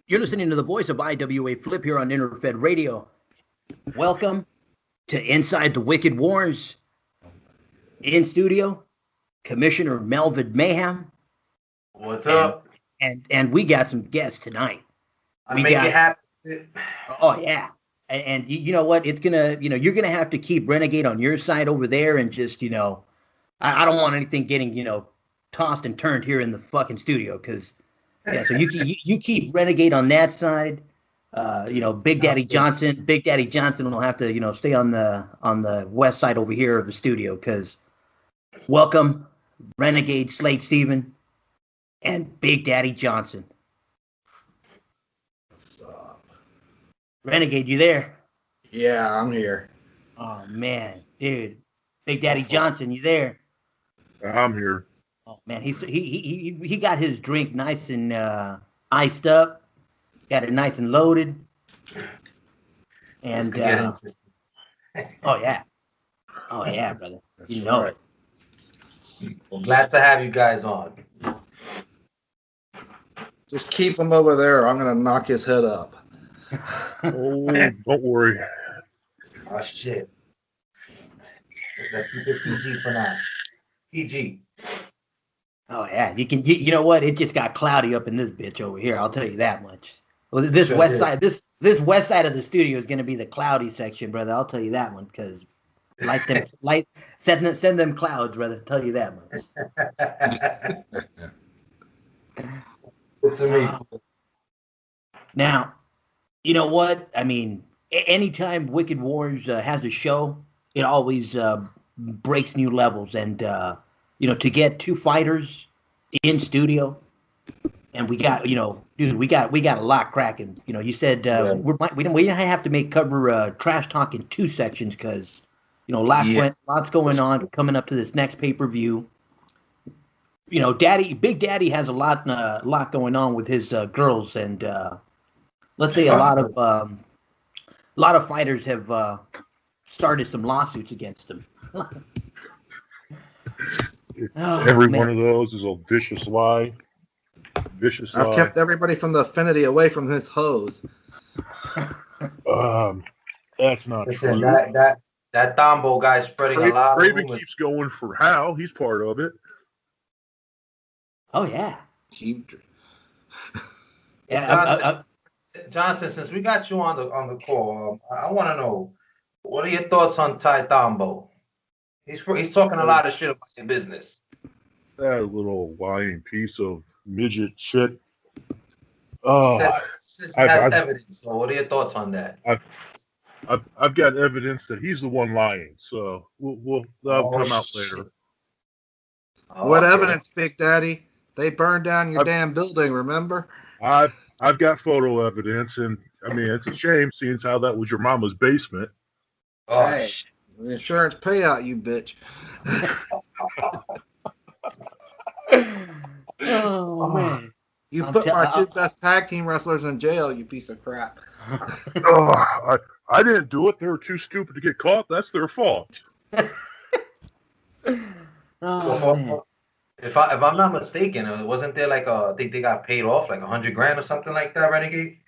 You're listening to the voice of IWA Flip here on Interfed Radio. Welcome to Inside the Wicked Warz. In studio, Commissioner Melvin Mayhem. What's up? And we got some guests tonight. I make it happen. Oh yeah. And you know what? It's gonna, you're gonna have to keep Renegade on your side over there, and just, I don't want anything getting, tossed and turned here in the fucking studio, because yeah. So you keep Renegade on that side. Big Daddy Johnson will have to, stay on the west side over here of the studio, because welcome Renegade Slate Steven and Big Daddy Johnson. What's up? Renegade, you there? Yeah, I'm here. Oh man, dude. Big Daddy Johnson, you there? I'm here. Oh man, he got his drink nice and iced up. Got it nice and loaded. And oh yeah, brother. That's you know right. it. Well, glad to have you guys on. Just keep him over there. I'm gonna knock his head up. Oh, don't worry. Oh shit. Let's keep it PG for now. PG. Oh yeah, you know what? It just got cloudy up in this bitch over here. I'll tell you that much. Well, this west side of the studio is gonna be the cloudy section, brother. I'll tell you that one, because send them clouds, brother. I'll tell you that much. Good to me. Now, you know what? I mean, anytime Wicked Warz has a show, it always breaks new levels. And to get two fighters in studio, and we got, dude, we got a lot cracking. You said we don't have to cover trash talk in two sections, because lots going on coming up to this next pay-per-view. Big Daddy has a lot going on with his girls, and let's say a lot of fighters have started some lawsuits against him. One of those is a vicious lie. I've kept everybody from the affinity away from his hose. That's not Listen, true. that Tombo guy spreading a lot of Craven rumors. keeps going for Hal. He's part of it. Oh yeah. Johnson, since we got you on the call, I want to know, what are your thoughts on Ty Tombo? He's talking a lot of shit about your business. That little lying piece of midget shit. Says he has evidence. So what are your thoughts on that? I've got evidence that he's the one lying. So that'll come out later. What evidence, Big Daddy? They burned down your damn building, remember? I've got photo evidence, and I mean, it's a shame seeing how that was your mama's basement. Oh, hey, the insurance payout, you bitch. Oh man. You put my two best tag team wrestlers in jail, you piece of crap. I didn't do it. They were too stupid to get caught. That's their fault. Oh man. If I'm not mistaken, wasn't there I think they got paid off like $100,000 or something like that, Renegade?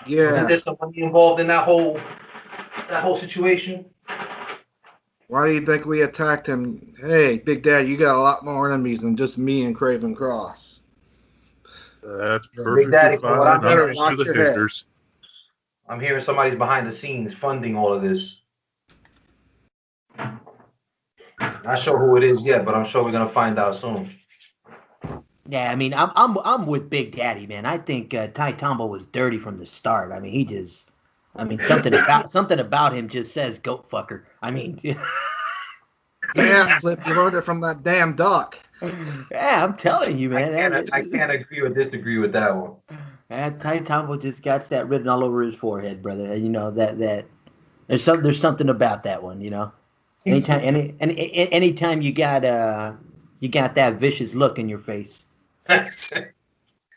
Yeah. Wasn't there some money involved in that whole situation? Why do you think we attacked him? Hey, Big Daddy, you got a lot more enemies than just me and Craven Cross. That's Big perfectly Daddy, fine. I'm better watch your head. I'm hearing somebody's behind the scenes funding all of this. Not sure who it is yet, but I'm sure we're gonna find out soon. Yeah, I mean, I'm with Big Daddy, man. I think Ty Tombo was dirty from the start. I mean, something about him just says goat fucker. I mean, Yeah, Flip, you learned it from that damn duck. yeah, I'm telling you, man. I can't agree or disagree with that one. Man, Ty Tombo just got that written all over his forehead, brother. And that there's something about that one, Anytime you got that vicious look in your face.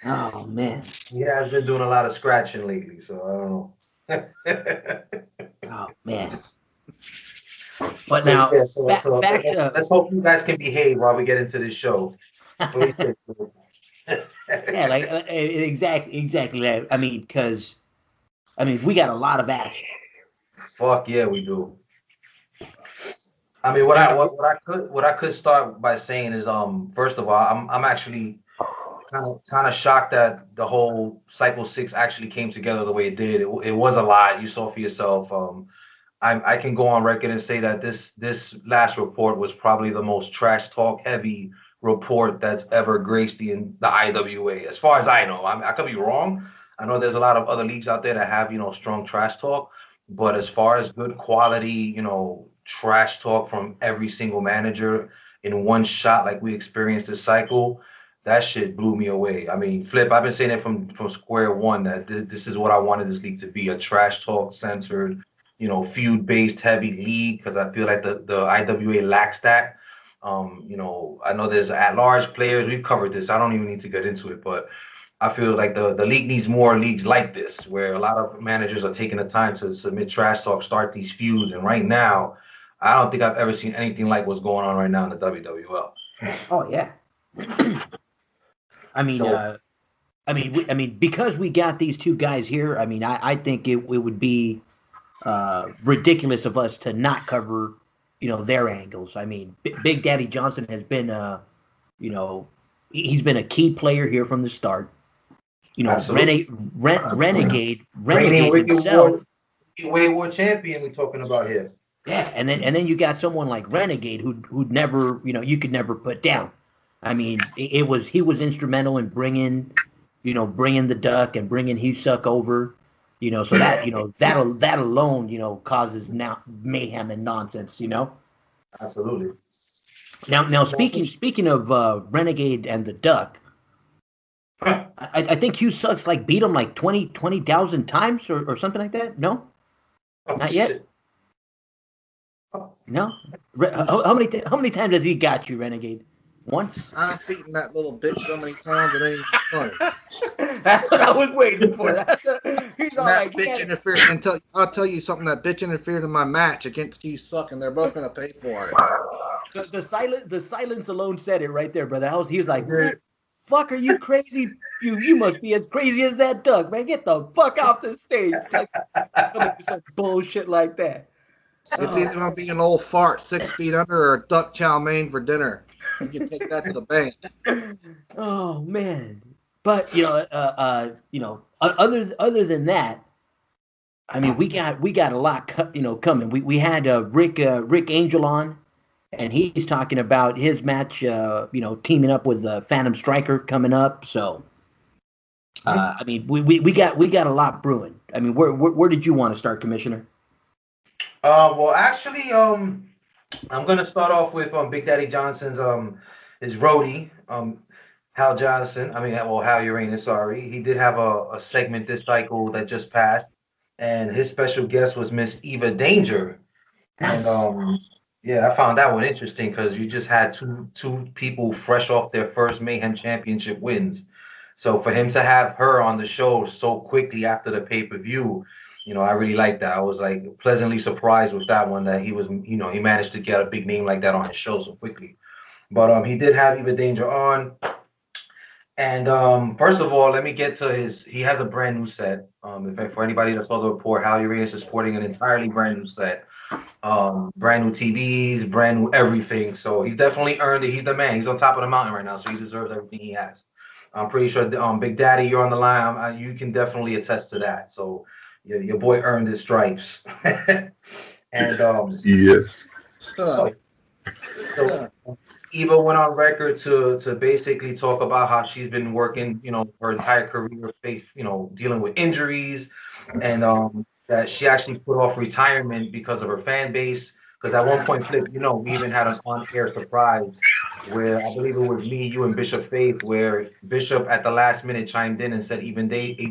Oh man. Yeah, I've been doing a lot of scratching lately, so I don't know. Oh man. But now, let's hope you guys can behave while we get into this show. Yeah, like exactly that. I mean, because we got a lot of action. Fuck yeah, we do. I mean, what I could start by saying is, first of all, I'm actually kind of shocked that the whole Cycle 6 actually came together the way it did. It was a lot. You saw for yourself. I can go on record and say that this last report was probably the most trash talk heavy report that's ever graced the IWA, as far as I know. I could be wrong. I know there's a lot of other leagues out there that have strong trash talk, but as far as good quality trash talk from every single manager in one shot like we experienced this cycle, that shit blew me away. I mean, Flip, I've been saying it from square one that this is what I wanted this league to be, a trash talk centered, feud based heavy league, because I feel like the IWA lacks that. I know there's at large players. We've covered this. I don't even need to get into it, but I feel like the league needs more leagues like this, where a lot of managers are taking the time to submit trash talk, start these feuds. And right now, I don't think I've ever seen anything like what's going on right now in the WWL. Oh yeah. I mean, So, because we got these two guys here. I mean, I think it would be ridiculous of us to not cover, their angles. I mean, Big Daddy Johnson has been, he's been a key player here from the start. absolutely. Renegade Reigning himself. Weight War champion we're talking about here. Yeah, and then you got someone like Renegade who'd never, you could never put down. I mean, he was instrumental in bringing the Duck and bringing Hugh over. So that that alone causes now mayhem and nonsense. Absolutely. Now speaking of Renegade and the Duck, I think Hugh Sucks beat him 20,000 times or something like that. No, not yet. Shit. No. How many times has he got you, Renegade? Once? I've beaten that little bitch so many times it ain't funny. That's what I was waiting for. He's all That like, bitch interfered. I'll tell you something. That bitch interfered in my match against you, Suck, and they're both gonna pay for it. The silence alone said it right there, brother. He was like, "What the fuck are you crazy? You must be as crazy as that Duck, man. Get the fuck off the stage." Some bullshit like that. It's either gonna be an old fart 6 feet under or a duck chow mein for dinner. You can take that to the bank. Oh man. But other than that, I mean, we got a lot coming. We had Rick Angel on, and he's talking about his match, teaming up with Phantom Striker coming up. So, I mean, we got a lot brewing. I mean, where did you want to start, Commissioner? Well, actually, I'm gonna start off with Big Daddy Johnson's his roadie, Hal Johnson. Hal Uranus. Sorry, he did have a segment this cycle that just passed, and his special guest was Miss Eva Danger. Nice. And yeah, I found that one interesting because you just had two people fresh off their first Mayhem Championship wins. So for him to have her on the show so quickly after the pay-per-view, I really like that. I was pleasantly surprised with that one, that he was, he managed to get a big name like that on his show so quickly. But he did have Eva Danger on. And first of all, let me get to he has a brand new set. For anybody that saw the report, Hal Uranus is sporting an entirely brand new set. Brand new TVs, brand new everything. So he's definitely earned it. He's the man. He's on top of the mountain right now, so he deserves everything he has. I'm pretty sure, Big Daddy, you're on the line. You can definitely attest to that. So your boy earned his stripes. And Yes. so Eva went on record to basically talk about how she's been working, her entire career, dealing with injuries, and that she actually put off retirement because of her fan base. Because at one point, Flip, we even had an on-air surprise where I believe it was me, you, and Bishop Faith, where Bishop at the last minute chimed in and said Eva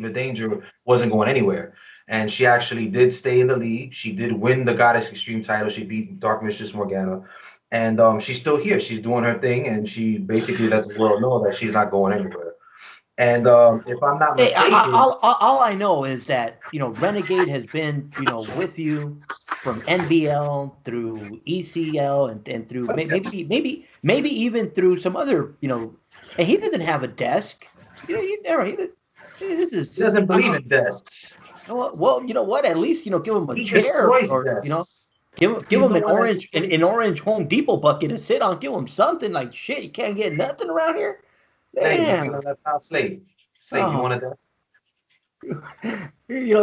Danger wasn't going anywhere. And she actually did stay in the league. She did win the Goddess Extreme title. She beat Dark Mistress Morgana. And she's still here. She's doing her thing, and she basically let the world know that she's not going anywhere. And if I'm not mistaken, all I know is that Renegade has been with you from NBL through ECL and through maybe even through some other And he doesn't have a desk. This is. He doesn't believe in desks. Well, you know what? At least give him a He chair, destroys or desks. give He's him the one that destroys. an orange Home Depot bucket to sit on. Give him something like shit. You can't get nothing around here. Hey, Damn. that's how Slade. Slade, you want a desk? He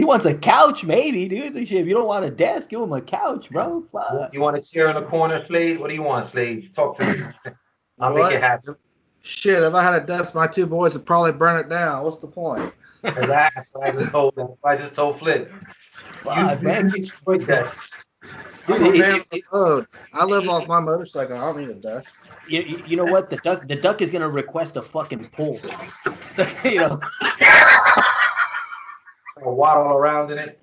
wants a couch, maybe, dude. If you don't want a desk, give him a couch, bro. Fuck. You want a chair in the corner, Slade? What do you want, Slade? Talk to me. I'll make it happen. Shit, if I had a desk, my two boys would probably burn it down. What's the point? I just told Flip. Fuck, man. Destroy desks. I live off my motorcycle. I don't need a desk. You know what? The duck is gonna request a fucking pull. Waddle around in it.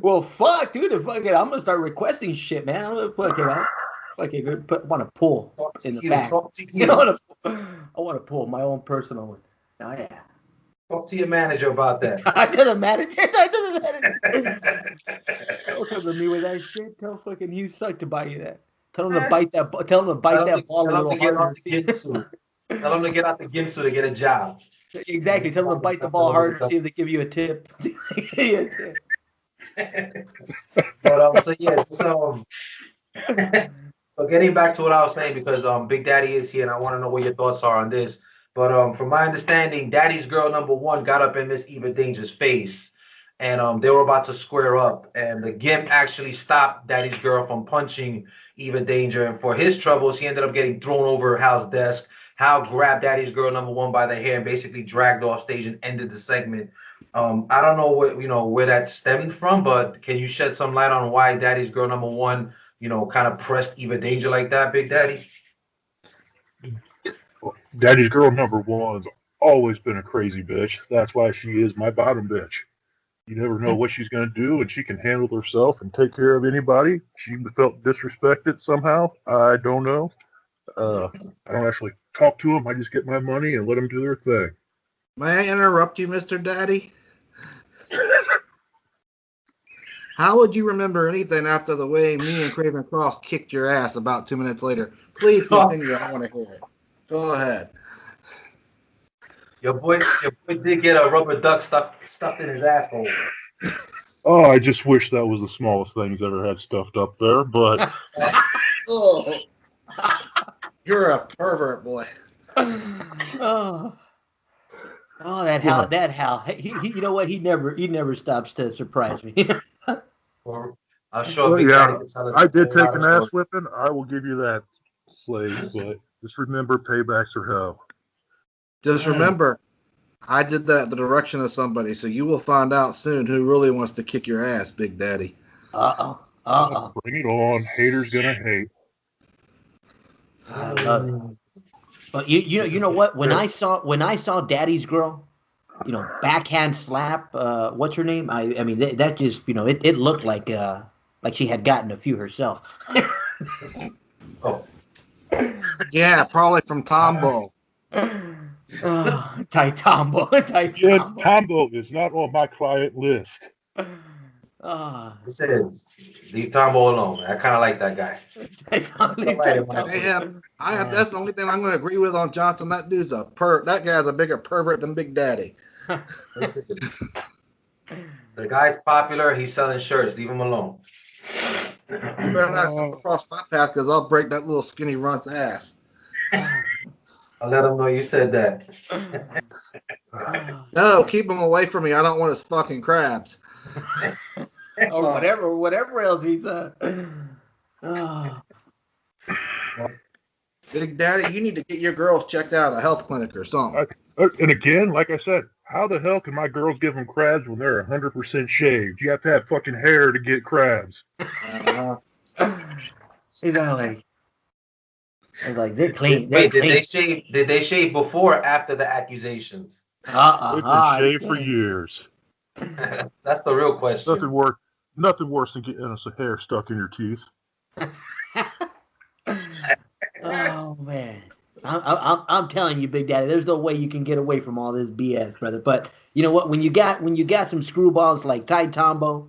Well, fuck, dude. I'm gonna start requesting shit, man. I'm gonna want to pull in the back. I want to pull my own personal one. Oh yeah. Talk to your manager about that. I to the manager. Don't come to me with that shit. Tell fucking Hugh Suck to buy you that. Tell him to bite that. Tell him to bite that ball a little harder. Tell him to get out the Gimsu to get a job. Exactly. Tell them to bite the ball harder. See if they give you a tip. But so getting back to what I was saying, because Big Daddy is here and I want to know what your thoughts are on this. But from my understanding, Daddy's girl number one got up in Miss Eva Danger's face, and they were about to square up, and the Gimp actually stopped Daddy's girl from punching Eva Danger, and for his troubles, he ended up getting thrown over Hal's desk. Hal grabbed Daddy's girl number one by the hair and basically dragged off stage and ended the segment. I don't know where that stemmed from, but can you shed some light on why Daddy's girl number one, kind of pressed Eva Danger like that, Big Daddy? Daddy's girl number one's always been a crazy bitch. That's why she is my bottom bitch. You never know what she's going to do, and she can handle herself and take care of anybody. She felt disrespected somehow. I don't know. I don't actually talk to them. I just get my money and let them do their thing. May I interrupt you, Mr. Daddy? How would you remember anything after the way me and Craven Cross kicked your ass about 2 minutes later? Please continue. I want to hear it. Go ahead. Your boy did get a rubber duck stuffed in his asshole. Oh, I just wish that was the smallest thing he's ever had stuffed up there, but... Oh, you're a pervert, boy. Oh, that Hal. He you know what? He never stops to surprise me. I'm sure Big Daddy can tell us. I did take an ass whipping. I will give you that, Slade, but just remember, paybacks are hell. Just remember, I did that at the direction of somebody, so you will find out soon who really wants to kick your ass, Big Daddy. Bring it on. Haters gonna hate. I love it. But you know what? When I saw Daddy's girl, backhand slap. What's her name? I mean that just it looked like she had gotten a few herself. Oh. Yeah, probably from Tombo. Tombo is not on my client list. Listen, leave Tombo alone. I kind of like that guy. That's the only thing I'm going to agree with on Johnson. That dude's that guy's a bigger pervert than Big Daddy. The guy's popular. He's selling shirts. Leave him alone. You better not come across my path, because I'll break that little skinny runt's ass. I'll let him know you said that. No, keep him away from me. I don't want his fucking crabs. Or whatever else he's Big Daddy, you need to get your girls checked out at a health clinic or something. And again, like I said, how the hell can my girls give them crabs when they're 100% shaved? You have to have fucking hair to get crabs. He's like they're clean. Wait, did they shave before or after the accusations? They've been shaved for years. That's the real question. Nothing worse than getting a hair stuck in your teeth. Oh man, I'm telling you, Big Daddy, there's no way you can get away from all this BS, brother. But you know what? When you got some screwballs like Ty Tombo,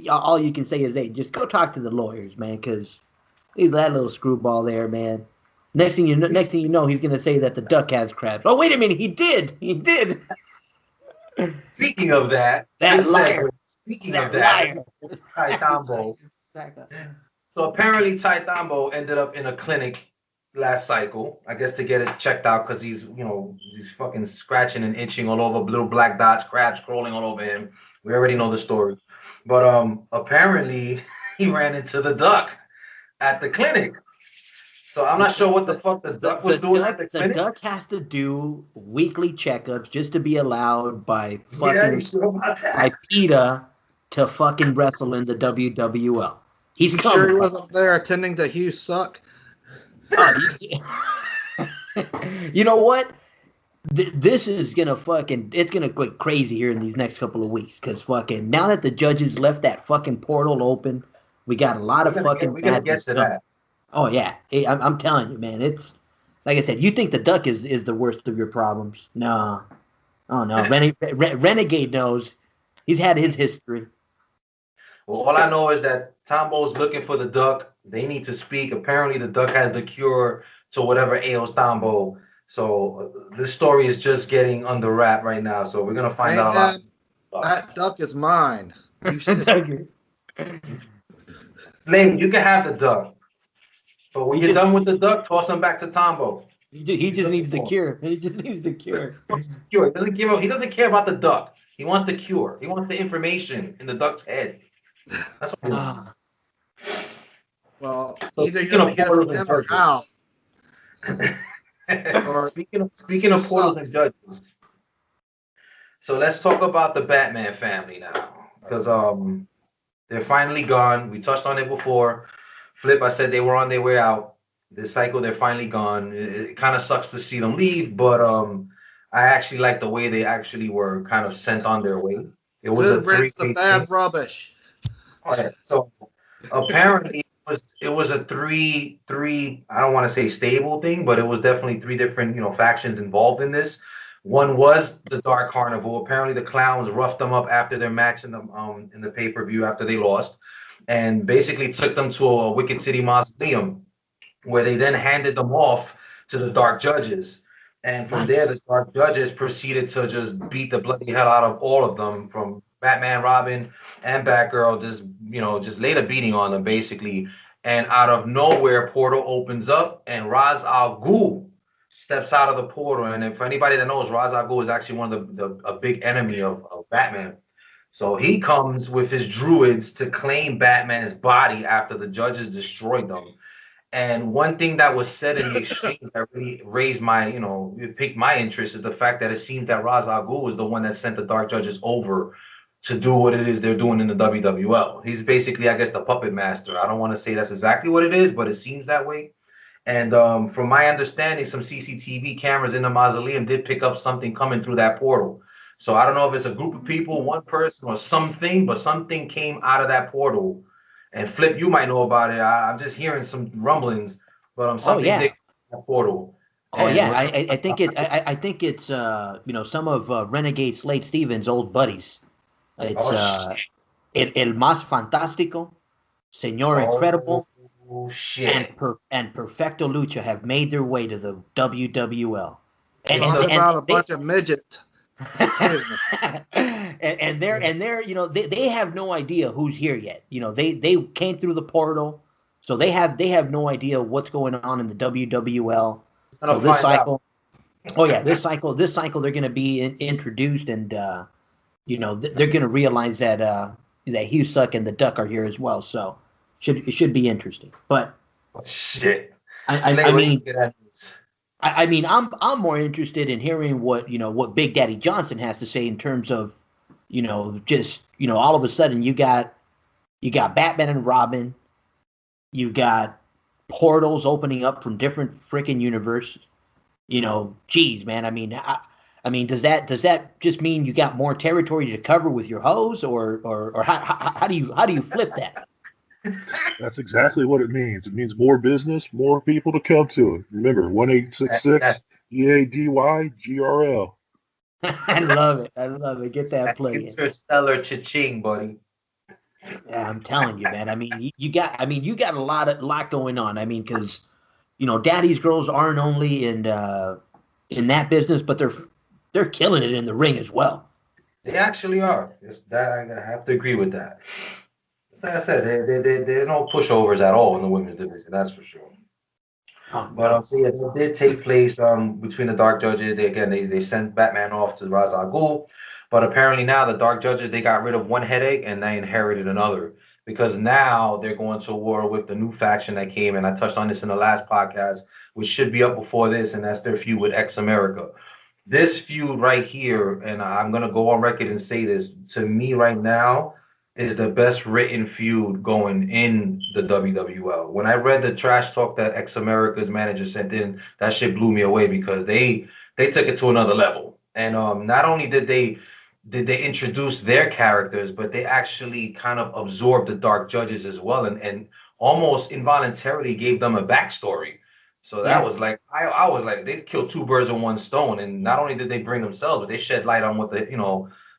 all you can say is, hey, just go talk to the lawyers, man, because that little screwball there, man, Next thing you know, he's gonna say that the duck has crabs. Oh, wait a minute, he did. Speaking of that, That good liar. segue. Speaking of That that, liar. Ty Tambo. So apparently Ty Tambo ended up in a clinic last cycle, I guess to get it checked out because he's fucking scratching and itching all over, little black dots, crabs crawling all over him. We already know the story. But apparently he ran into the duck at the clinic. So I'm not sure what the fuck the duck was doing at the The clinic. duck has to do weekly checkups just to be allowed by Yeah, you sure about that? by PETA to fucking wrestle in the WWL. He's You coming. sure he wasn't there attending to Hugh Suck? You know what? This is gonna it's gonna go crazy here in these next couple of weeks because fucking now that the judges left that fucking portal open, we got a lot of fucking. We're gonna get to that. Oh yeah, I'm telling you, man. It's like I said. You think the duck is the worst of your problems? No, oh no. Renegade knows. He's had his history. Well, all I know is that Tombo's looking for the duck. They need to speak. Apparently, the duck has the cure to whatever ails Tombo. So this story is just getting under wrap right now. So we're gonna find out a lot. That duck is mine. You said, Flame, you can have the duck. But when you're done with the duck, toss him back to Tombo. He just needs the cure. He just needs the cure. He doesn't care about the duck. He wants the cure. He wants the information in the duck's head. That's what he wants. Well, So either you're gonna get it from him or Al. Speaking of portals and judges, so let's talk about the Batman family now, because they're finally gone. We touched on it before. Flip, I said they were on their way out. This cycle, they're finally gone. It kind of sucks to see them leave, but I actually like the way they actually were kind of sent on their way. It was Good riddance to bad rubbish. All right, so apparently it was a three I don't want to say stable thing, but it was definitely three different factions involved in this. One was the Dark Carnival. Apparently the clowns roughed them up after their match in the pay-per-view after they lost, and basically took them to a Wicked City mausoleum, where they then handed them off to the Dark Judges. And from there, the Dark Judges proceeded to just beat the bloody hell out of all of them, from Batman, Robin, and Batgirl, just laid a beating on them, basically. And out of nowhere, portal opens up, and Ra's al Ghul steps out of the portal. And if anybody that knows, Ra's al Ghul is actually one of a big enemy of Batman. So he comes with his druids to claim Batman's body after the judges destroyed them. And one thing that was said in the exchange that really raised it piqued my interest, is the fact that it seems that Ra's al Ghul is the one that sent the Dark Judges over to do what it is they're doing in the WWL. He's basically, I guess, the puppet master. I don't want to say that's exactly what it is, but it seems that way. And from my understanding, some CCTV cameras in the mausoleum did pick up something coming through that portal. So I don't know if it's a group of people, one person, or something, but something came out of that portal. And Flip, you might know about it. I'm just hearing some rumblings, but something did come out of that portal. Oh yeah, I think it's some of Renegade Slade Stevens' old buddies. It's El Más Fantástico, Señor Incredible, and Perfecto Lucha have made their way to the WWL. And about a bunch of midgets. and they're they have no idea who's here yet. They came through the portal, so they have no idea what's going on in the WWL. So this cycle, this cycle they're going to be introduced, and they're going to realize that Hugh Suck and the Duck are here as well. So it should be interesting. But shit, I mean, I'm more interested in hearing what Big Daddy Johnson has to say in terms of, all of a sudden you got Batman and Robin, you got portals opening up from different freaking universes. Geez, man. I mean, does that just mean you got more territory to cover with your hose, or how do you flip that? That's exactly what it means. It means more business, more people to come to it. Remember, 1-866 EADY-GRL. I love it. Get that playing. Interstellar cha-ching, buddy. Yeah, I'm telling you, man. I mean, you got a lot going on. I mean, because Daddy's girls aren't only in that business, but they're killing it in the ring as well. They actually are. That I have to agree with that. Like I said, they're no pushovers at all in the women's division. That's for sure. Oh, But no. so yeah, that did take place between the Dark Judges. They sent Batman off to Ra's al Ghul, but apparently now the Dark Judges, they got rid of one headache and they inherited another, because now they're going to war with the new faction that came, and I touched on this in the last podcast, which should be up before this, and that's their feud with Ex America. This feud right here, and I'm gonna go on record and say this, to me right now, is the best written feud going in the WWL. When I read the trash talk that Ex America's manager sent in, that shit blew me away, because they took it to another level. And not only did they introduce their characters, but they actually kind of absorbed the Dark Judges as well, and almost involuntarily gave them a backstory. So that Yeah. was like, I was like, they killed two birds with one stone, and not only did they bring themselves, but they shed light on what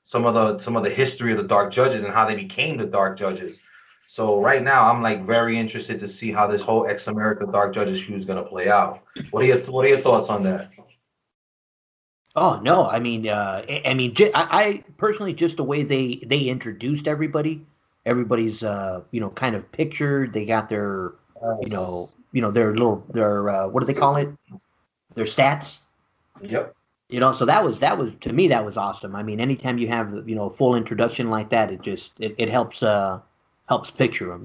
some of the history of the Dark Judges and how they became the Dark Judges. So right now, I'm like very interested to see how this whole Ex America Dark Judges feud is gonna play out. What are your thoughts on that? Oh no, I mean, I personally, just the way they introduced everybody's kind of picture. They got their their what do they call it? Their stats. Yep. So that was to me, that was awesome. I mean, anytime you have a full introduction like that, it helps picture them.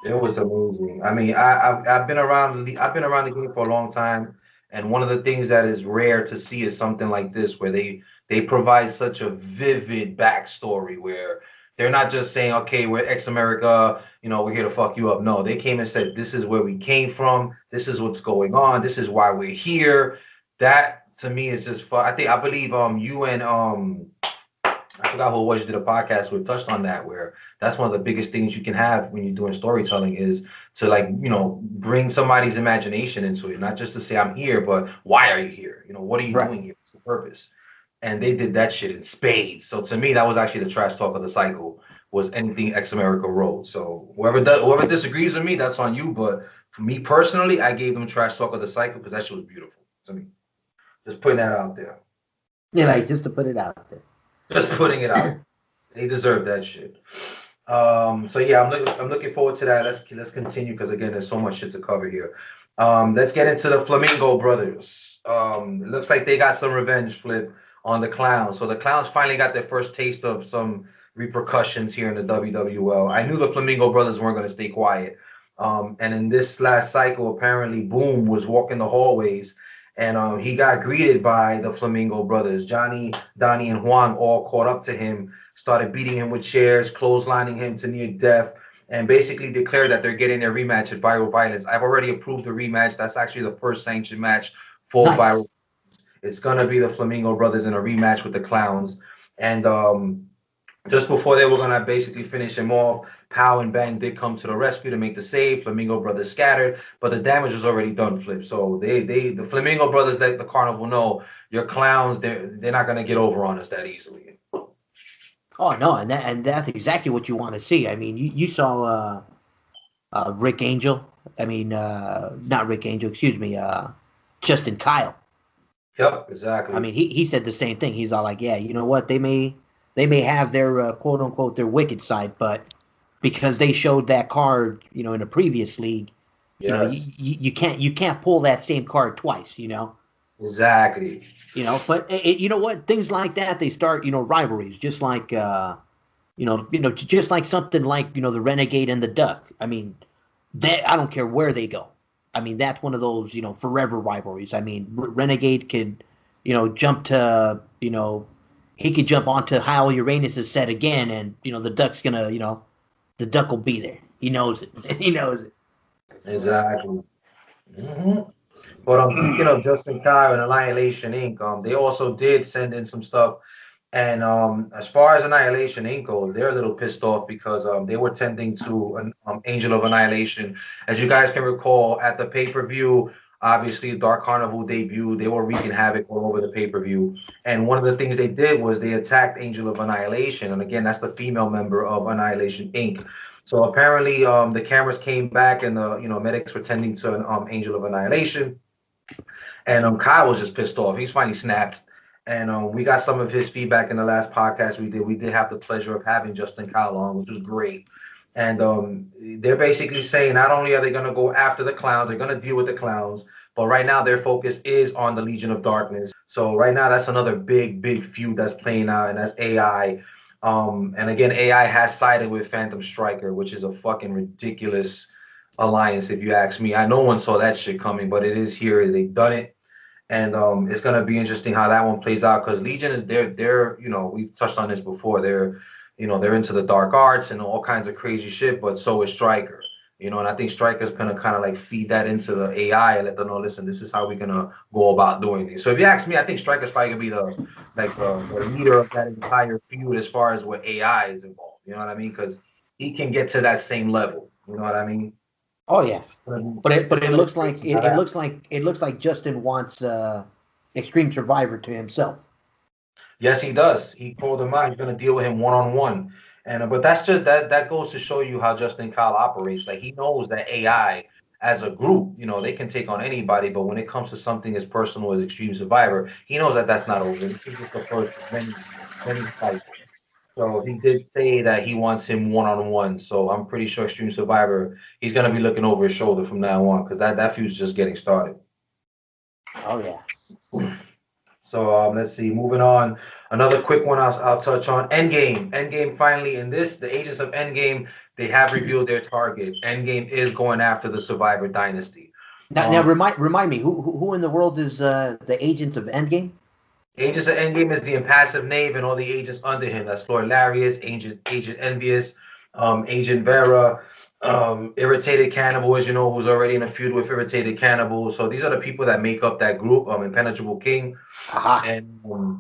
It was amazing. I mean, I've been around the game for a long time, and one of the things that is rare to see is something like this, where they provide such a vivid backstory, where they're not just saying, okay, we're Ex America, we're here to fuck you up. No, they came and said, this is where we came from, this is what's going on, this is why we're here. That to me is just fun. I believe you and I forgot who it was you did a podcast with, touched on that, where that's one of the biggest things you can have when you're doing storytelling, is to, like, bring somebody's imagination into it, not just to say I'm here, but why are you here? What are you Right. doing here? What's the purpose? And they did that shit in spades. So to me, that was actually the trash talk of the cycle, was anything Ex America wrote. So whoever disagrees with me, that's on you. But for me personally, I gave them trash talk of the cycle because that shit was beautiful to me. Just putting that out there. Yeah, like, just to put it out there. Just putting it out. They deserve that shit. So yeah, I'm looking forward to that. Let's continue, because again, there's so much shit to cover here. Let's get into the Flamingo brothers. It looks like they got some revenge, Flip, on the Clowns. So the Clowns finally got their first taste of some repercussions here in the WWL. I knew the Flamingo brothers weren't going to stay quiet. And in this last cycle, apparently Boom was walking the hallways, and he got greeted by the Flamingo brothers. Johnny, Donnie, and Juan all caught up to him, started beating him with chairs, clotheslining him to near death, and basically declared that they're getting their rematch at Viral Violence. I've already approved the rematch. That's actually the first sanctioned match for Nice. Viral. It's gonna be the Flamingo brothers in a rematch with the Clowns. And just before they were gonna basically finish him off, Pow and Bang did come to the rescue to make the save. Flamingo brothers scattered, but the damage was already done, Flip. So the Flamingo brothers let the Carnival know, your Clowns, they're not gonna get over on us that easily. Oh no, and that's exactly what you want to see. I mean, you saw Rick Angel. I mean, not Rick Angel. Excuse me. Justin Kyle. Yep, exactly. I mean, he said the same thing. He's all like, yeah, you know what? They may have their quote unquote their wicked side, but because they showed that card, in a previous league, Yes, you can't pull that same card twice. exactly. But you know what? Things like that, they start rivalries, just like just like something like the Renegade and the Duck. I mean, I don't care where they go. I mean, that's one of those forever rivalries. I mean, Renegade could jump to he could jump onto Hal Uranus' set again, and the Duck's gonna the Duck will be there. He knows it. He knows it. Exactly. hmm But speaking of Justin Kyle and Annihilation Inc., they also did send in some stuff. And as far as Annihilation Inc. goes, they're a little pissed off because they were tending to an Angel of Annihilation. As you guys can recall, at the pay-per-view, obviously Dark Carnival debuted. They were wreaking havoc all over the pay-per-view. And one of the things they did was they attacked Angel of Annihilation. And again, that's the female member of Annihilation Inc. So apparently, the cameras came back, and the medics were tending to an Angel of Annihilation, and Kyle was just pissed off. He's finally snapped, and we got some of his feedback in the last podcast we did. We did have the pleasure of having Justin Kyle on, which was great. And they're basically saying not only are they going to go after the clowns, they're going to deal with the clowns, but right now their focus is on the Legion of Darkness. So right now that's another big feud that's playing out, and that's AI. And again, AI has sided with Phantom Striker, which is a fucking ridiculous alliance, if you ask me. No one saw that shit coming, but it is here. They've done it, and it's gonna be interesting how that one plays out, because Legion is they're we've touched on this before. They're into the dark arts and all kinds of crazy shit, but so is Striker. And I think Striker's gonna kind of like feed that into the AI and let them know, listen, this is how we're gonna go about doing this. So if you ask me, I think Striker's probably gonna be the leader of that entire feud as far as what AI is involved. You know what I mean? Because he can get to that same level. You know what I mean? Oh yeah, but it looks like it looks like Justin wants Extreme Survivor to himself. Yes, he does. He called him out. He's going to deal with him one-on-one. And but that's just that goes to show you how Justin Kyle operates. Like, he knows that AI as a group, they can take on anybody, but when it comes to something as personal as Extreme Survivor, he knows that that's not over. This is just the first of many fights. So he did say that he wants him one-on-one. So I'm pretty sure Extreme Survivor, he's going to be looking over his shoulder from now on, because that feud's just getting started. Oh yeah. So let's see. Moving on. Another quick one I'll touch on. Endgame. Endgame finally in this. The agents of Endgame, they have revealed their target. Endgame is going after the Survivor Dynasty. Now remind me, who in the world is the agents of Endgame? Agents of Endgame is the impassive Knave and all the agents under him. That's Lord Larius, Agent Envious, Agent Vera, Irritated Cannibal, as you know, who's already in a feud with Irritated Cannibal. So these are the people that make up that group. Impenetrable King. And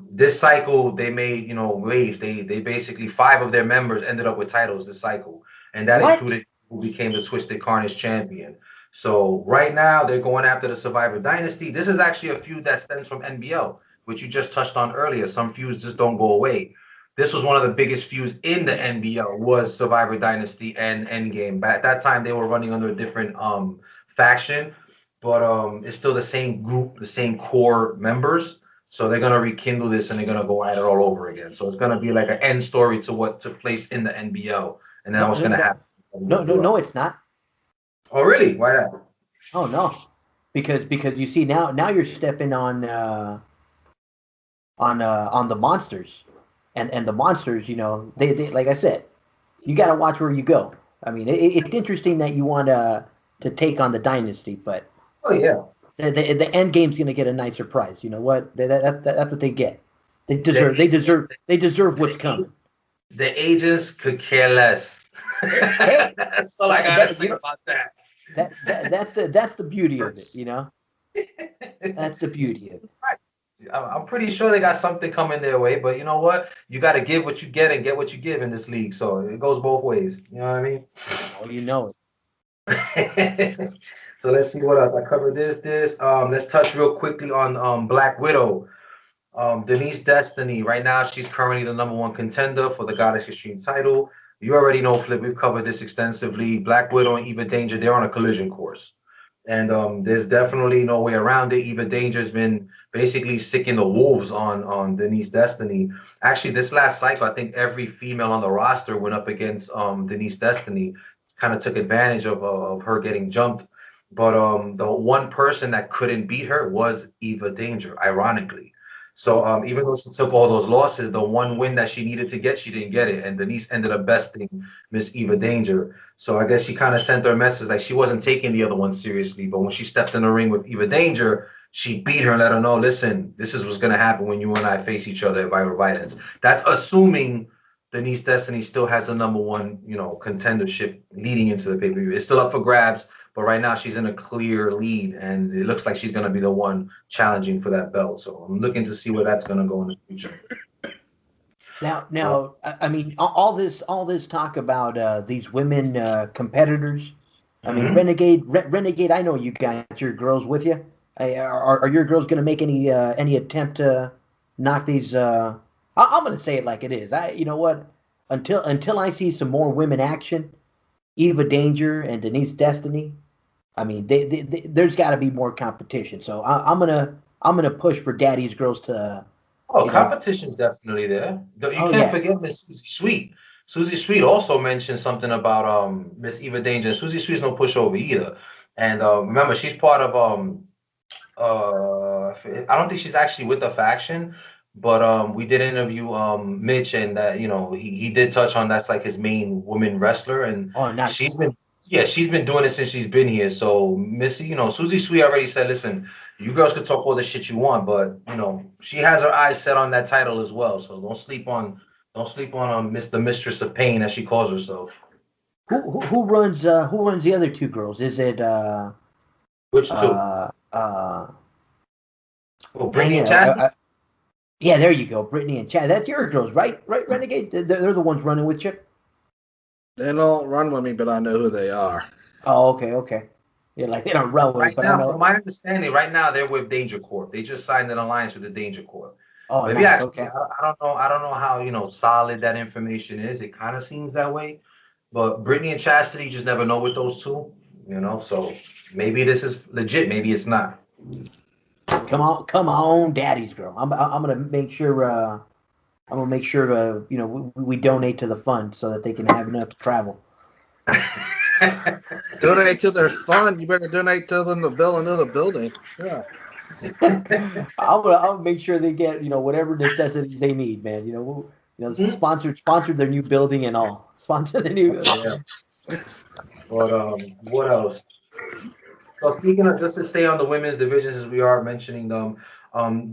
this cycle, they made waves. They basically 5 of their members ended up with titles this cycle, and that included who became the Twisted Carnage champion. So right now they're going after the Survivor Dynasty. This is actually a feud that stems from NBL, which you just touched on earlier. Some feuds just don't go away. This was one of the biggest feuds in the NBL, was Survivor Dynasty and Endgame. But at that time, they were running under a different faction, but it's still the same group, the same core members. So they're gonna rekindle this, and they're gonna go at it all over again. So it's gonna be like an end story to what took place in the NBL, and then what's gonna happen. No, it's not. Oh really? Why that? Oh no, because you see now you're stepping on the monsters, and the monsters, they like I said, you got to watch where you go. I mean, it's interesting that you want to take on the Dynasty, but oh yeah, the end game's gonna get a nice surprise. You know what? That's what they get. They deserve what's coming. The agents could care less. Hey, that's all I gotta say about that. That's the beauty of it. That's the beauty of it. I'm pretty sure they got something coming their way, but you know what? You got to give what you get and get what you give in this league. So it goes both ways. You know what I mean? Oh, you know it. So let's see what else. I covered this. Let's touch real quickly on Black Widow. Denise Destiny. Right now, she's currently the #1 contender for the Goddess Extreme title. You already know, Flip. We've covered this extensively. Black Widow and Eva Danger, they're on a collision course. And there's definitely no way around it. Eva Danger's been basically sicking the wolves on Denise Destiny. Actually, this last cycle, I think every female on the roster went up against Denise Destiny. Kind of took advantage of her getting jumped. But the one person that couldn't beat her was Eva Danger, ironically. So even though she took all those losses, the one win that she needed to get, she didn't get it. And Denise ended up besting Miss Eva Danger. So I guess she kind of sent her a message like she wasn't taking the other one seriously. But when she stepped in the ring with Eva Danger, she beat her and let her know, listen, this is what's going to happen when you and I face each other at Viral Violence. That's assuming Denise Destiny still has the #1, contendership leading into the pay-per-view. It's still up for grabs. But right now she's in a clear lead, and it looks like she's going to be the one challenging for that belt. So I'm looking to see where that's going to go in the future. Now, I mean, all this talk about these women competitors. I mean, Renegade. I know you got your girls with you. Are your girls going to make any attempt to knock these? I'm going to say it like it is. You know what? Until I see some more women action, Eva Danger and Denise Destiny. I mean, there's got to be more competition. So I'm gonna push for Daddy's Girls to, Oh, you know. competition's definitely there. You Oh can't yeah. forget Miss Susie Sweet. Susie Sweet also mentioned something about Miss Eva Danger. Susie Sweet's no pushover either. And remember, she's part of I don't think she's actually with the faction, but we did interview Mitch, and that he did touch on that's like his main woman wrestler, and Oh, she's nice. been she's been doing it since she's been here. So Missy, Susie Sweet already said, listen, you girls can talk all the shit you want, but she has her eyes set on that title as well. So don't sleep on Miss the Mistress of Pain as she calls herself. Who runs the other two girls? Is it Which two? uh uh Oh, dang Brittany it. and Chastity? Yeah, there you go. Brittany and Chad. That's your girls, right? Right, Renegade? They're the ones running with you? They don't run with me, but I know who they are. Oh, okay, okay. Yeah, like they don't run with us, Right but I now, from know. my understanding, right now they're with Danger Corp. They just signed an alliance with the Danger Corp. Oh, But if you nice. ask me, Okay. I don't know. I don't know how solid that information is. It kind of seems that way. But Brittany and Chastity, you just never know with those two. So maybe this is legit. Maybe it's not. Come on, Daddy's Girl. I'm gonna make sure. I'm gonna make sure we donate to the fund so that they can have enough to travel. Donate to their fund. You better donate to them to build another building. Yeah. I'll make sure they get whatever necessities they need, man. Mhm. Sponsor their new building and all. Sponsor the new. Yeah. But what else? So speaking of, just to stay on the women's divisions as we are mentioning them,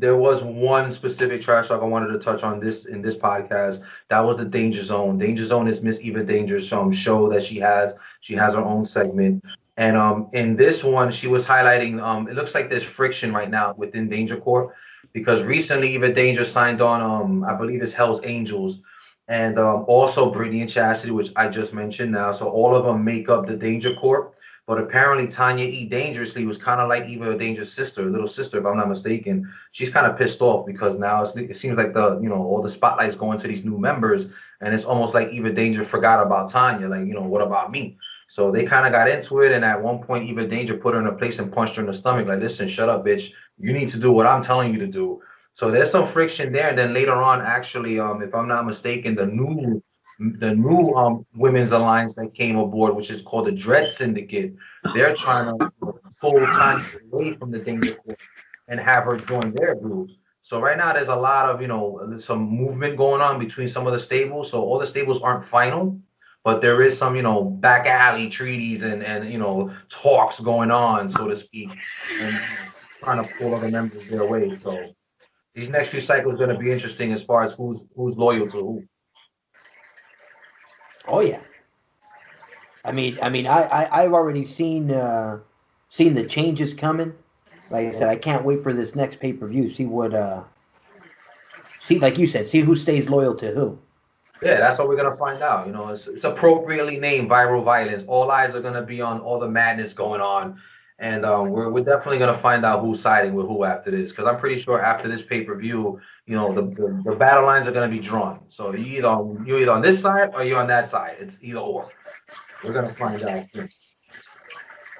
there was one specific trash talk I wanted to touch on in this podcast. That was the Danger Zone. Danger Zone is Miss Eva Danger's show that she has. She has her own segment. And in this one, she was highlighting it looks like there's friction right now within Danger Corp because recently Eva Danger signed on I believe it's Hell's Angels and also Brittany and Chastity, which I just mentioned now. So all of them make up the Danger Corp. But apparently Tanya E. Dangerously was kind of like Eva Danger's sister, little sister, if I'm not mistaken. She's kind of pissed off because now it seems like all the spotlight's going to these new members, and it's almost like Eva Danger forgot about Tanya. Like, what about me? So they kind of got into it, and at one point Eva Danger put her in a place and punched her in the stomach. Like, listen, shut up, bitch. You need to do what I'm telling you to do. So there's some friction there, and then later on, actually, if I'm not mistaken, the new women's alliance that came aboard, which is called the Dread Syndicate, they're trying to pull Tanya away from the Danger Corps and have her join their group. So right now there's a lot of some movement going on between some of the stables. So all the stables aren't final, but there is some back alley treaties and talks going on, so to speak, and trying to pull other members their way. So these next few cycles are going to be interesting as far as who's loyal to who. Oh yeah. I've already seen the changes coming. Like I said, I can't wait for this next pay-per-view. See, like you said, see who stays loyal to who. Yeah, that's what we're gonna find out. It's appropriately named viral violence. All eyes are gonna be on all the madness going on, and we're definitely gonna find out who's siding with who after this. Because I'm pretty sure after this pay-per-view, the battle lines are gonna be drawn. So you're either on this side or you're on that side. It's either or. We're gonna find out soon.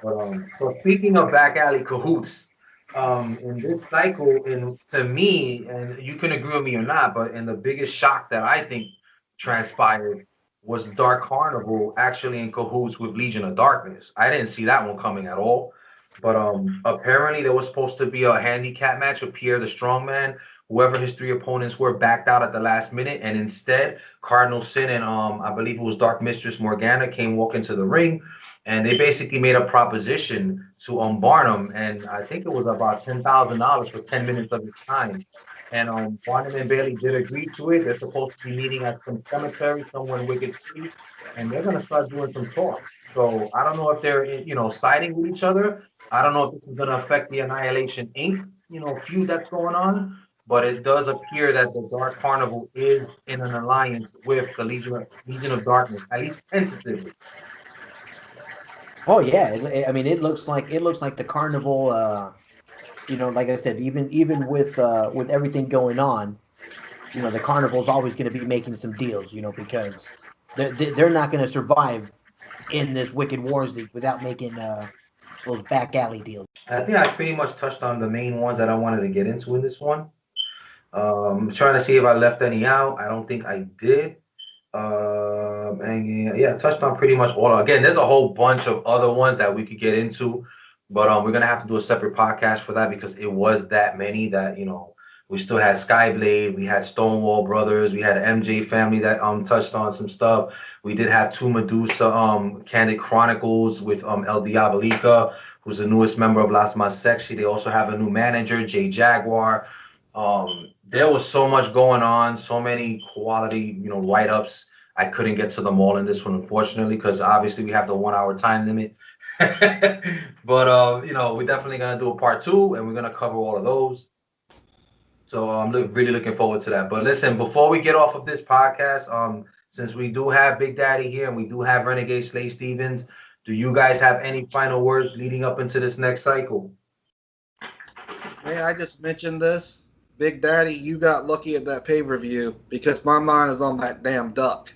But so speaking of back alley cahoots, in this cycle, to me, and you can agree with me or not, but in the biggest shock that I think transpired was Dark Carnival actually in cahoots with Legion of Darkness. I didn't see that one coming at all. But apparently there was supposed to be a handicap match with Pierre the Strongman. Whoever his three opponents were backed out at the last minute, and instead Cardinal Sin and I believe it was Dark Mistress Morgana came walking to the ring, and they basically made a proposition to Barnum, and I think it was about $10,000 for 10 minutes of his time. And Barnum and Bailey did agree to it. They're supposed to be meeting at some cemetery somewhere in Wicked City, and they're gonna start doing some talk. So I don't know if they're siding with each other. I don't know if this is gonna affect the Annihilation Inc. feud that's going on, but it does appear that the Dark Carnival is in an alliance with the Legion of Darkness, at least tentatively. Oh yeah, it looks like the carnival. Like I said, even with everything going on, the carnival's always going to be making some deals. Because they're not going to survive in this Wicked Warz League without making those back alley deals. I think I pretty much touched on the main ones that I wanted to get into in this one. Trying to see if I left any out. I don't think I did. And yeah, touched on pretty much all. Again, there's a whole bunch of other ones that we could get into, but we're gonna have to do a separate podcast for that because it was that many that we still had Skyblade, we had Stonewall Brothers, we had MJ family that touched on some stuff. We did have Two Medusa Candid Chronicles with El Diabolica, who's the newest member of Las Mas Sexy. They also have a new manager, Jay Jaguar. There was so much going on, so many quality, write-ups. I couldn't get to them all in this one, unfortunately, because obviously we have the 1 hour time limit. But we're definitely gonna do a part 2, and we're gonna cover all of those. So I'm really looking forward to that. But listen, before we get off of this podcast, since we do have Big Daddy here and we do have Renegade Slade Stevens, do you guys have any final words leading up into this next cycle? Hey, I just mentioned this. Big Daddy, you got lucky at that pay-per-view because my mind is on that damn duck.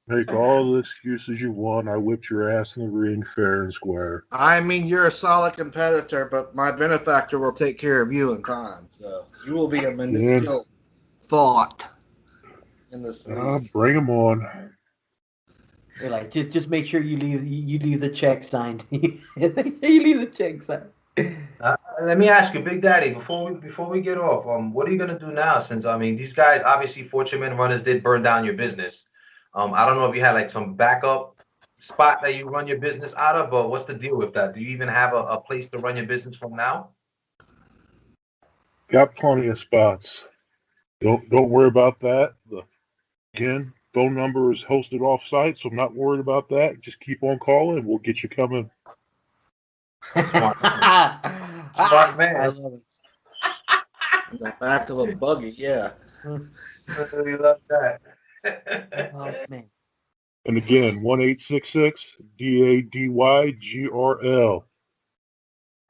Make all the excuses you want. I whipped your ass in the ring fair and square. I mean, you're a solid competitor, but my benefactor will take care of you in time. So you will be a minuscule thought in this league. Bring him on. They're like, just make sure you leave the check signed. You leave the check signed. Let me ask you, Big Daddy, before we get off, what are you gonna do now? Since these guys, obviously, Fortune Men Runners did burn down your business. I don't know if you had like some backup spot that you run your business out of, but what's the deal with that? Do you even have a place to run your business from now? Got plenty of spots. Don't worry about that. Again, phone number is hosted off site, so I'm not worried about that. Just keep on calling. We'll get you coming. Smart man. I love it. In the back of the buggy, yeah. We love that. Oh, man. And again, 1-866-DADYGRL.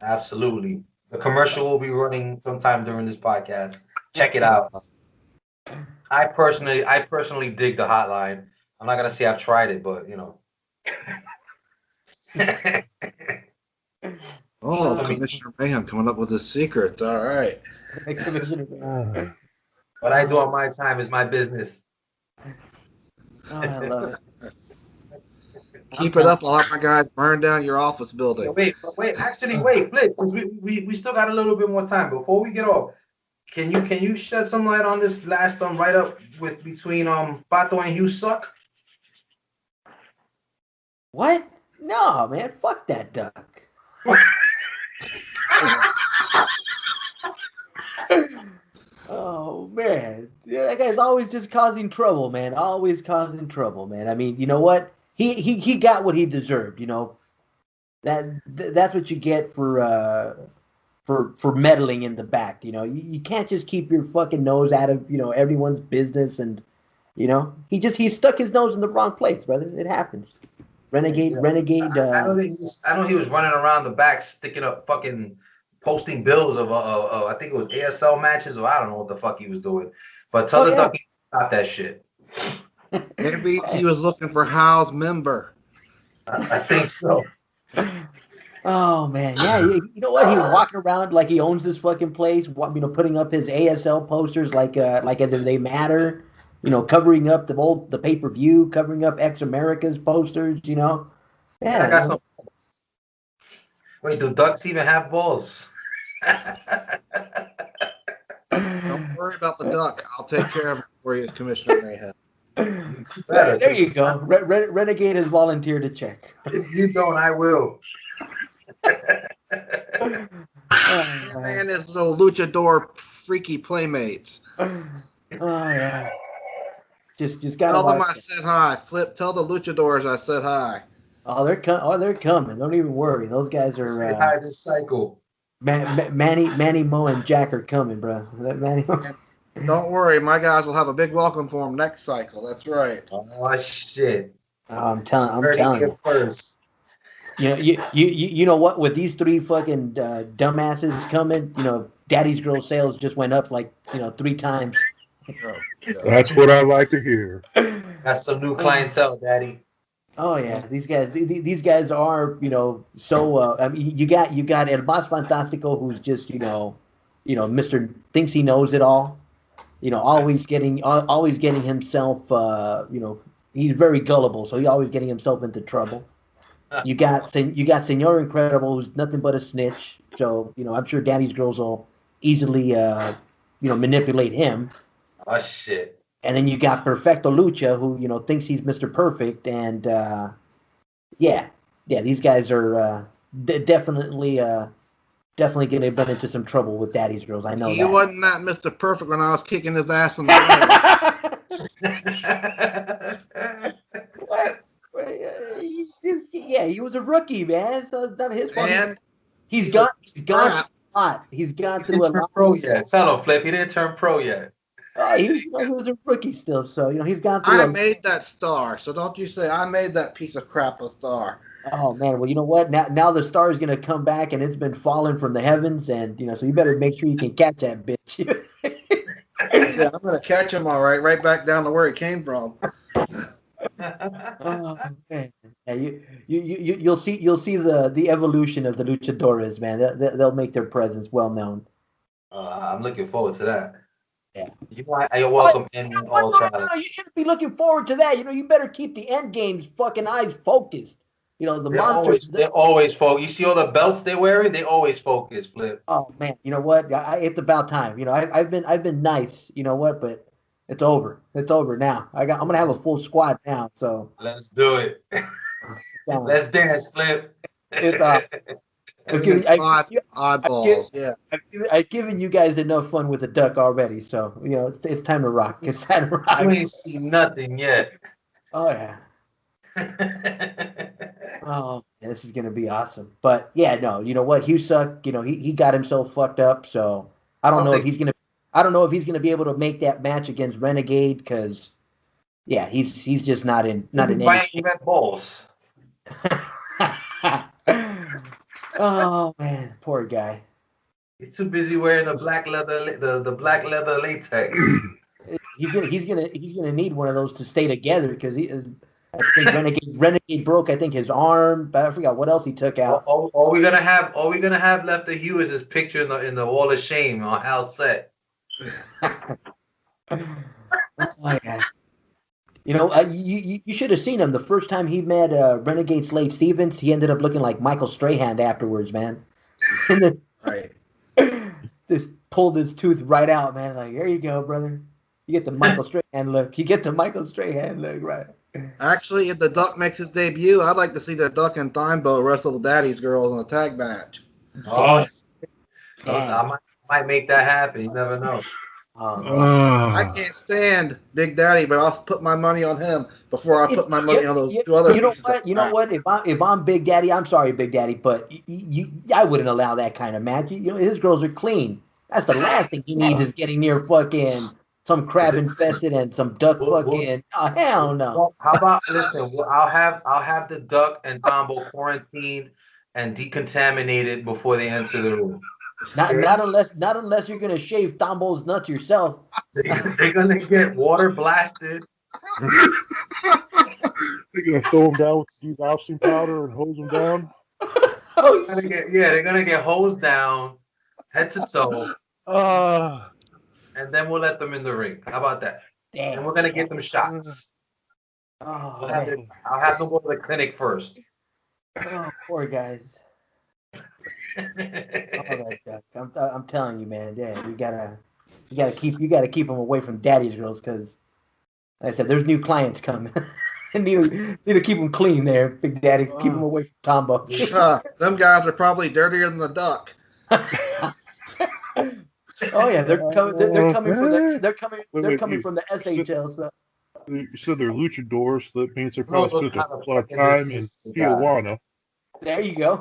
Absolutely. The commercial will be running sometime during this podcast. Check it out. I personally dig the hotline. I'm not gonna say I've tried it, but Oh, Commissioner Mayhem coming up with his secrets. All right. What I do on my time is my business. Oh, I love it. Keep it up. I'll have my guys burn down your office building. Wait, Flip, because we still got a little bit more time before we get off. Can you shed some light on this last write up between Pato and Hugh Suck? What? No, man. Fuck that duck. Oh, man. Yeah, that guy's always just causing trouble, man. Always causing trouble, man. I mean, you know what? He got what he deserved, That's what you get for meddling in the back, You can't just keep your fucking nose out of, everyone's business and, he stuck his nose in the wrong place, brother. It happens. Renegade. I know he was running around the back sticking up fucking posting bills of I think it was ASL matches or I don't know what the fuck he was doing. But tell the duck he stop that shit. Maybe he was looking for Hal's member. I think so. Oh man, yeah. You know what? He's walking around like he owns this fucking place. Putting up his ASL posters like as if they matter. Covering up the pay-per-view, covering up X America's posters. Yeah. I got some. Wait, do ducks even have balls? Don't worry about the duck. I'll take care of it for you, Commissioner Mayhem. There you go. Renegade has volunteered to check. If you don't, I will. And his little luchador freaky playmates. Oh yeah. Just gotta tell them I said hi. Flip, tell the luchadors I said hi. Oh, they're coming. Don't even worry. Those guys are. Say hi this cycle. Manny, Mo, and Jack are coming, bro. Manny. Don't worry, my guys will have a big welcome for him next cycle. That's right. Oh shit! I'm telling you. First. You know what? With these three fucking dumbasses coming, Daddy's Girl sales just went up like 3 times. That's what I like to hear. That's some new clientele, Daddy. Oh yeah, these guys are, so I mean, you got El Más Fantástico, who's just, Mr. thinks he knows it all, always getting himself, he's very gullible, so he's always getting himself into trouble. You got Senor Incredible, who's nothing but a snitch, so I'm sure Daddy's girls will easily manipulate him. Oh shit. And then you got Perfecto Lucha, who thinks he's Mr. Perfect, and these guys are definitely going to run into some trouble with Daddy's girls. I know he that. wasn't that Mr. Perfect when I was kicking his ass in the What? Yeah, he was a rookie, man. So it's not his fault. And He's gone through a lot. He's gone through a lot. Pro yet? Tell him, Flip. He didn't turn pro yet. He was a rookie still, so he's gone through. I made that star, so don't you say I made that piece of crap a star. Oh man, well you know what? Now the star is gonna come back, and it's been falling from the heavens, and so you better make sure you can catch that bitch. Yeah, I'm gonna catch him all right back down to where he came from. Oh man, yeah, you'll see the evolution of the luchadores, man. They'll make their presence well known. I'm looking forward to that. Yeah. You're welcome in all No, talent. you shouldn't be looking forward to that. You better keep the end game's fucking eyes focused. The monsters. They're always focused. You see all the belts they're wearing? They always focus, Flip. Oh man, you know what? It's about time. I've been nice. You know what? But it's over. It's over now. I'm gonna have a full squad now. So let's do it. Let's dance, Flip. I've given you guys enough fun with the duck already, so it's time to rock. It's time to rock. I ain't seen nothing yet. Oh yeah. Oh, man, this is gonna be awesome. But yeah, no, you know what? Husuck, he got himself fucked up. So I don't know if he's gonna be able to make that match against Renegade, because yeah, he's just not in buying Red Bulls. Oh man, poor guy. He's too busy wearing the black leather, the black leather latex. He's gonna need one of those to stay together, because I think Renegade broke, I think, his arm. But I forgot what else he took out. All we're gonna have left of Hugh is his picture in the wall of shame on Hal's set. Oh my God. You should have seen him the first time he met Renegade Slade Stevens. He ended up looking like Michael Strahan afterwards, man. Right. Just pulled his tooth right out, man. Like, there you go, brother. You get the Michael Strahan look. Right. Actually, if the Duck makes his debut, I'd like to see the Duck and Thimebo wrestle the Daddy's girls in a tag match. Oh, I might make that happen. You never know. I can't stand Big Daddy, but I'll put my money on him before I put my money on those two other pieces. You know what? If I'm Big Daddy, I'm sorry, Big Daddy, but I wouldn't allow that kind of match. His girls are clean. That's the last thing he needs is getting near fucking some crab infested and some duck fucking. Oh hell no. Well, how about listen? I'll have the Duck and Thimebo quarantined and decontaminated before they enter the room. Not unless you're gonna shave Thimebo's nuts yourself. They're gonna get water blasted. They're gonna throw them down with degaussing powder and hose them down. They're gonna get hosed down, head to toe. And then we'll let them in the ring. How about that? Damn. And we're gonna get them shots. I'll have them go to the clinic first. Oh, poor guys. That duck. I'm telling you, man. Yeah, you gotta keep them away from Daddy's girls, because, like I said, there's new clients coming. need to keep them clean there, Big Daddy. Keep them away from Thimebo. Them guys are probably dirtier than the Duck. Oh yeah, they're coming from the SHL. So. You said they're luchadors, so that means they're probably spent a lot of time in Tijuana. There you go.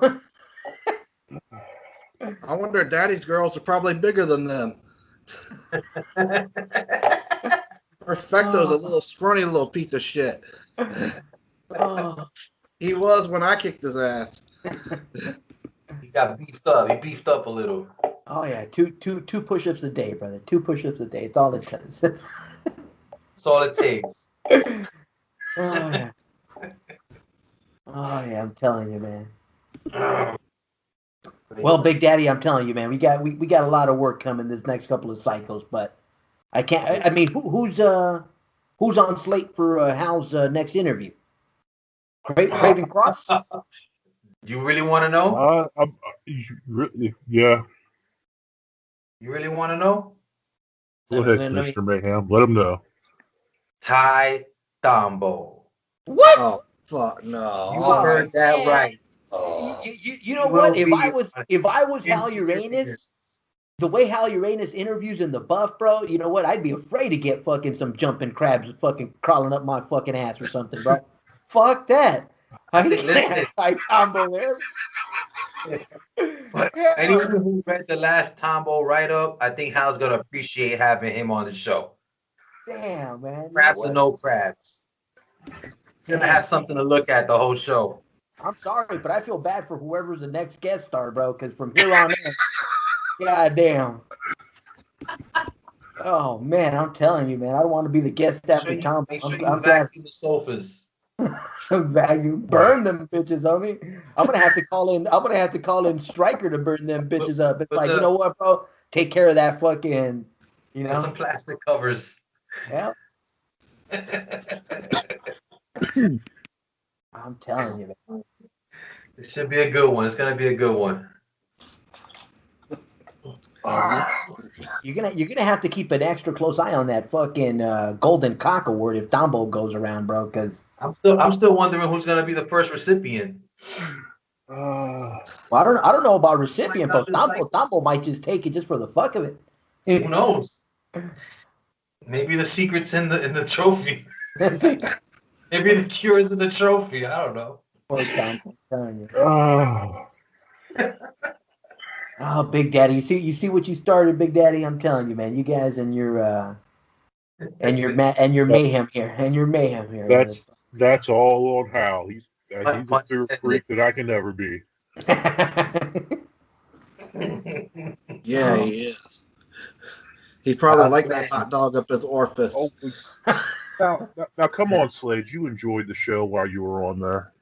I wonder if Daddy's girls are probably bigger than them. Perfecto's a little scrawny little piece of shit. He was when I kicked his ass. He got beefed up. He beefed up a little. Oh yeah, two push-ups a day, brother. 2 push-ups a day. It's all it takes. That's all it takes. Oh yeah. Oh yeah, I'm telling you, man. Well, Big Daddy, I'm telling you, man, we got a lot of work coming this next couple of cycles, but I can't. I mean, who's on slate for Hal's next interview? Craven Cross. You really want to know? Yeah. You really want to know? Go ahead, Mr. Mayhem. Let him know. Ty Tambo. What? Oh fuck no! You heard that right. You know what? If I was Hal Uranus, the way Hal Uranus interviews in the buff, bro, you know what? I'd be afraid to get fucking some jumping crabs fucking crawling up my fucking ass or something, bro. Fuck that. Listen, I Tombo there. But anyone who read the last Tombo write-up, I think Hal's gonna appreciate having him on the show. Damn, man. Crabs or no crabs. Gonna have something to look at the whole show. I'm sorry, but I feel bad for whoever's the next guest star, bro, because from here on in, goddamn. Oh man, I'm telling you, man, I don't want to be the guest after Tom. I'm vacuum the sofas. Vacuum, burn them bitches, homie. I'm gonna have to call in Stryker to burn them bitches up. It's like, you know what, bro? Take care of that fucking, you know. Some plastic covers. Yeah. I'm telling you, man. It should be a good one. It's gonna be a good one. You're gonna have to keep an extra close eye on that fucking Golden Cock Award if Dumbo goes around, bro. Because I'm still wondering who's gonna be the first recipient. Well, I don't know about recipient, but Dumbo might just take it just for the fuck of it. Who knows? Maybe the secret's in the trophy. Maybe the cure is in the trophy. I don't know. I'm telling you. Oh, Big Daddy, you see what you started, Big Daddy. I'm telling you, man. You guys and your mayhem here. That's all on Hal. He's a fear freak that I can never be. Yeah, he is. He probably liked that hot dog up his orifice. Oh, now, come on, Slade. You enjoyed the show while you were on there.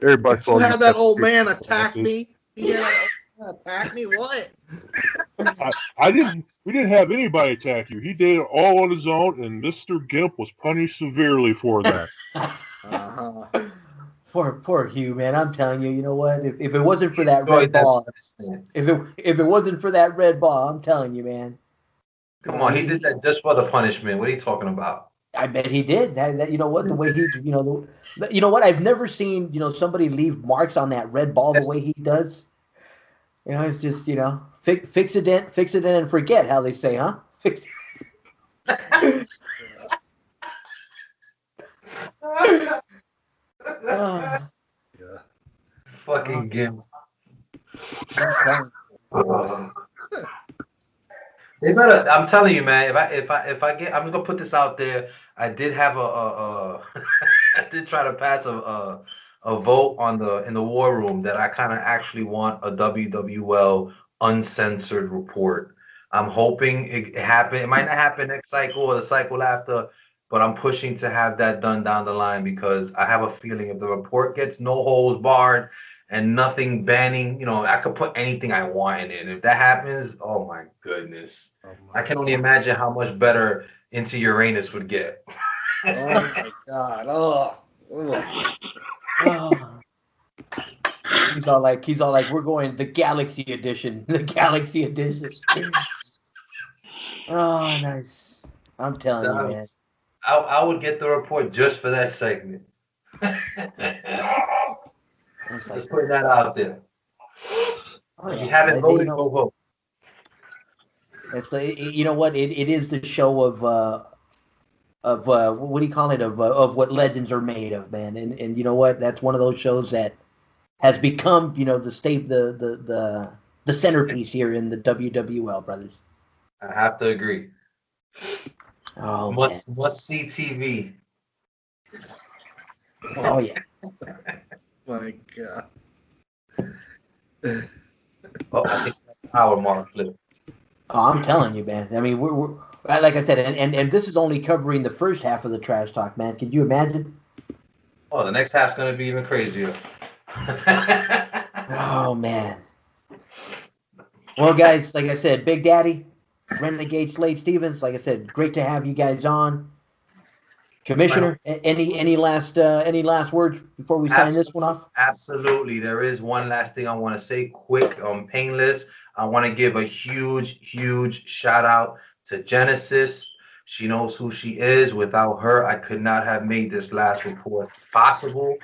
Everybody thought you had that old man attack me. He had that old man attack me. What? We didn't have anybody attack you. He did it all on his own, and Mr. Gimp was punished severely for that. Poor Hugh, man. I'm telling you, you know what? If it wasn't for that red ball, if it wasn't for that red ball, I'm telling you, man. Come on, he did that just for the punishment. What are you talking about? I bet he did. That you know what? The way he, you know what? I've never seen somebody leave marks on that red ball the way he does. You know, it's just fix it in and forget, how they say, huh? Fix it. Fucking Gimp. They better. I'm telling you, man. If I get, I'm gonna put this out there. I did have I did try to pass a vote in the war room that I kind of actually want a WWL uncensored report. I'm hoping it happen. It might not happen next cycle or the cycle after, but I'm pushing to have that done down the line because I have a feeling if the report gets no holds barred and nothing banning, I could put anything I want in it. And if that happens, oh my goodness. I can only imagine how much better Into Uranus would get. Oh my God. Oh. He's all like, we're going the Galaxy Edition. The Galaxy Edition. Oh, nice. I'm telling you, man. I would get the report just for that segment. Just put that out there. If you haven't voted, go vote. It's you know what? It is the show of what do you call it? Of what legends are made of, man. And you know what? That's one of those shows that has become the centerpiece here in the WWL, brothers. I have to agree. Oh, must see TV. Oh yeah. My God. I think that's power mark flip. Oh, I'm telling you, man. I mean, we're like I said, and this is only covering the first half of the trash talk, man. Could you imagine? Oh, the next half's gonna be even crazier. Oh man. Well, guys, like I said, Big Daddy, Renegade Slade Stevens. Like I said, great to have you guys on. Commissioner, any last words before we sign this one off? Absolutely. There is one last thing I want to say, quick, painless. I want to give a huge shout out to Genesis. She knows who she is. Without her, I could not have made this last report possible.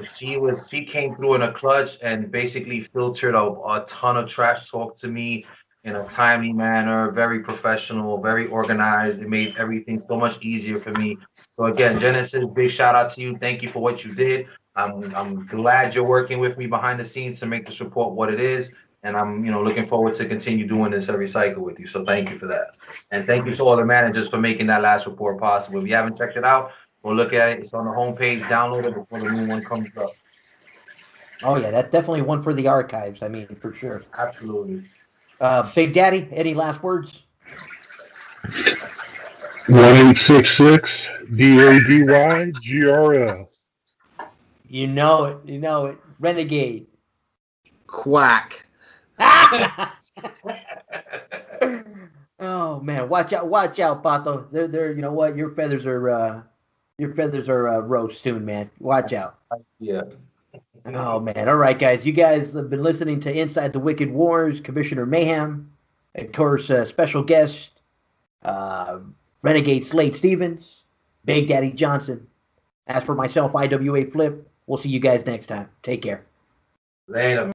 She came through in a clutch and basically filtered a ton of trash talk to me in a timely manner, very professional, very organized. It made everything so much easier for me. So again, Genesis, big shout out to you. Thank you for what you did. I'm glad you're working with me behind the scenes to make this report what it is. And I'm looking forward to continue doing this every cycle with you. So thank you for that. And thank you to all the managers for making that last report possible. If you haven't checked it out, go look at it. It's on the homepage. Download it before the new one comes up. Oh yeah, that's definitely one for the archives. I mean, for sure. Absolutely. Big Daddy, any last words? 1866 DADYGRL. You know it. Renegade. Quack. Oh man, watch out, Pato. They're you know what? Your feathers are roast soon, man. Watch out. Yeah. Oh man. All right, guys. You guys have been listening to Inside the Wicked Wars, Commissioner Mayhem, of course, special guest, Renegade Slade Stevens, Big Daddy Johnson. As for myself, IWA Flip. We'll see you guys next time. Take care. Later.